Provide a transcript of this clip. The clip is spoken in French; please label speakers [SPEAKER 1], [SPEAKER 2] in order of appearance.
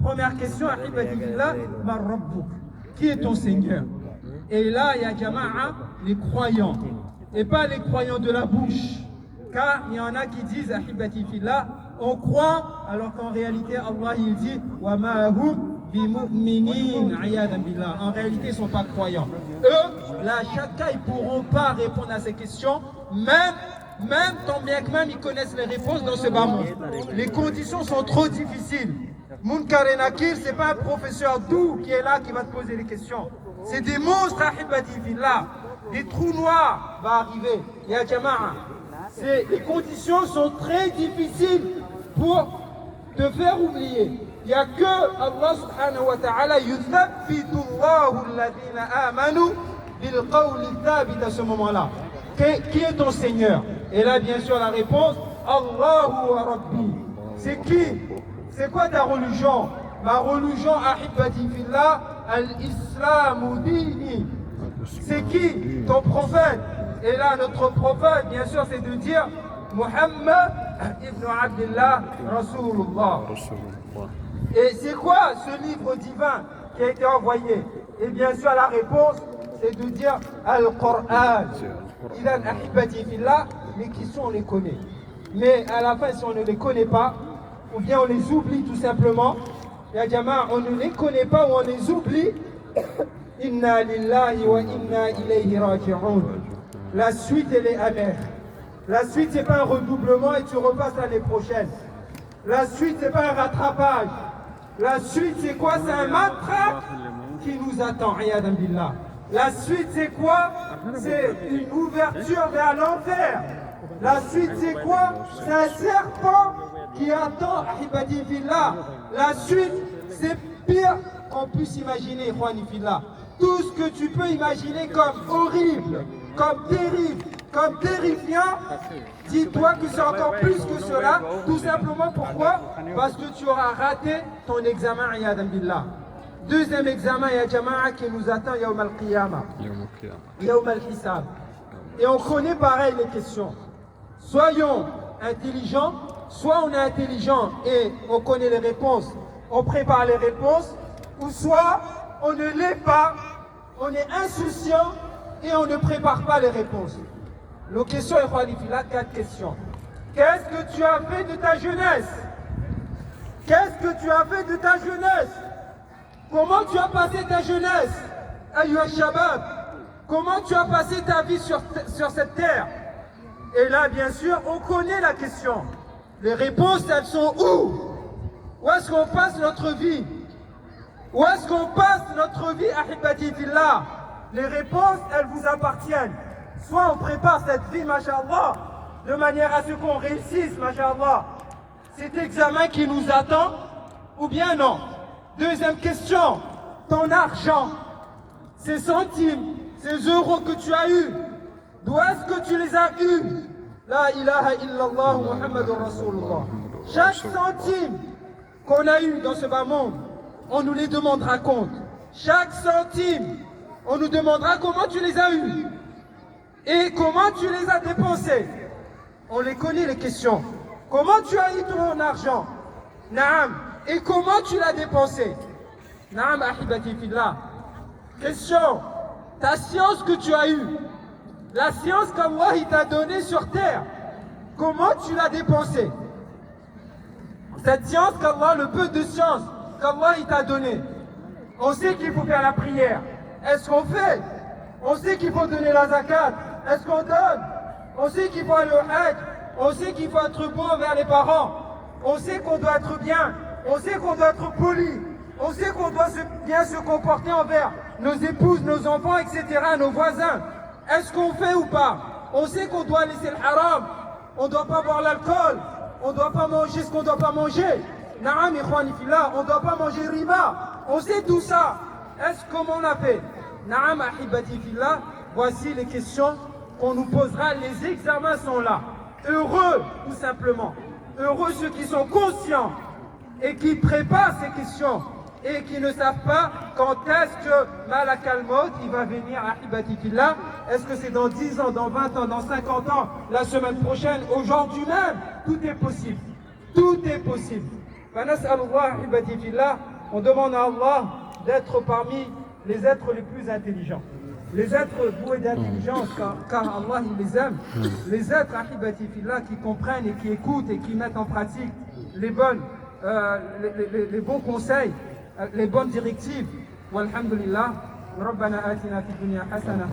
[SPEAKER 1] Première question, Ahibati fillah, ma rabbuk. Qui est ton Seigneur? Et là, il y a Jama'a, les croyants. Et pas les croyants de la bouche. Car il y en a qui disent, Ahibati fillah, on croit, alors qu'en réalité, Allah il dit, wa ma'ahum bimu'minin, ayadan billah. En réalité, ils ne sont pas croyants. Eux, là, chacun, ils ne pourront pas répondre à ces questions, même tant bien que même ils connaissent les réponses dans ce bas monde. Les conditions sont trop difficiles. Munkar et Nakir, ce n'est pas un professeur doux qui est là qui va te poser les questions. C'est des monstres, Ahibati fillah. Des trous noirs vont arriver. Ya Jama'a. Les conditions sont très difficiles pour te faire oublier. Il n'y a que Allah subhanahu wa ta'ala yuthabbitu Allahu alladhina amanu bil qawli thabit à ce moment-là. Qui est ton Seigneur? Et là, bien sûr, la réponse, Allahu wa Rabbi. C'est qui? C'est quoi ta religion? Ma religion, Ahibati fillah, al-Islamu dini. C'est qui ton prophète? Et là, notre prophète, bien sûr, c'est de dire Muhammad ibn Abdullah Rasulullah. Et c'est quoi ce livre divin qui a été envoyé? Et bien sûr, la réponse, c'est de dire Al-Qur'an. Ilan Ahibati fillah, les questions, on les connaît. Mais à la fin, si on ne les connaît pas, ou bien on les oublie tout simplement, ya Jama'a, on ne les connaît pas ou on les oublie, Inna lillahi wa inna ilayhi raji'un. La suite, elle est amère. La suite, c'est pas un redoublement et tu repasses l'année prochaine. La suite, c'est pas un rattrapage. La suite, c'est quoi? C'est un matraque qui nous attend. Ayadan billah. La suite, c'est quoi? C'est une ouverture vers l'enfer. La suite, c'est quoi? C'est un serpent qui attend Ahibati fillah. La suite, c'est pire qu'on puisse imaginer, Ikhwani fillah. Tout ce que tu peux imaginer comme horrible, comme terrible, comme terrifiant, dis-toi que c'est encore plus que cela. Tout simplement pourquoi? Parce que tu auras raté ton examen, Ayadan billah. Deuxième examen, ya Jama'a, qui nous attend, Yawm al-Qiyamah. Yawm al-Hisab. Et on connaît pareil les questions. Soyons intelligents, soit on est intelligent et on connaît les réponses, on prépare les réponses, ou soit on ne l'est pas, on est insouciant et on ne prépare pas les réponses. Nos questions, il a 4 questions. Qu'est-ce que tu as fait de ta jeunesse? Qu'est-ce que tu as fait de ta jeunesse? Comment tu as passé ta jeunesse? Ayyuha Shabab, comment tu as passé ta vie sur cette terre? Et là, bien sûr, on connaît la question. Les réponses, elles sont où? Où est-ce qu'on passe notre vie? Où est-ce qu'on passe notre vie, Ahibati fillah? Les réponses, elles vous appartiennent. Soit on prépare cette vie, masha'Allah, de manière à ce qu'on réussisse, masha'Allah, cet examen qui nous attend, ou bien non. Deuxième question, ton argent, ces centimes, ces euros que tu as eus, d'où est-ce que tu les as eus? La ilaha illallah Muhammadur Rasulullah. Chaque centime qu'on a eu dans ce bas monde, on nous les demandera compte. Chaque centime, on nous demandera comment tu les as eus et comment tu les as dépensés. On les connaît les questions. Comment tu as eu ton argent? Naam. Et comment tu l'as dépensé? Naam Ahibati fillah. Question. Ta science que tu as eue, la science qu'Allah il t'a donnée sur terre, comment tu l'as dépensée? Cette science qu'Allah, le peu de science qu'Allah il t'a donné. On sait qu'il faut faire la prière. Est-ce qu'on fait? On sait qu'il faut donner la zakat. Est-ce qu'on donne? On sait qu'il faut aller au hajj. On sait qu'il faut être bon envers les parents. On sait qu'on doit être bien. On sait qu'on doit être poli. On sait qu'on doit bien se comporter envers nos épouses, nos enfants, etc., nos voisins. Est-ce qu'on fait ou pas? On sait qu'on doit laisser le haram. On ne doit pas boire l'alcool. On ne doit pas manger ce qu'on ne doit pas manger. Naam, ikhwani fillah, on ne doit pas manger riba. On sait tout ça. Est-ce comment on a fait? Naam, ahibati fillah, voici les questions qu'on nous posera. Les examens sont là. Heureux, tout simplement. Heureux ceux qui sont conscients et qui préparent ces questions et qui ne savent pas quand est-ce que Malak al-Maut il va venir à Ahibati fillah. Est-ce que c'est dans 10 ans, dans 20 ans, dans 50 ans, la semaine prochaine, aujourd'hui même? Tout est possible. Tout est possible. فنسأل الله أحبتي في الله on demande à Allah d'être parmi les êtres les plus intelligents. Les êtres doués d'intelligence, car Allah il les aime. Les êtres ahibati fillah qui comprennent et qui écoutent et qui mettent en pratique les bons conseils, les bonnes directives. Walhamdulillah. ربنا آتنا في الدنيا حسنة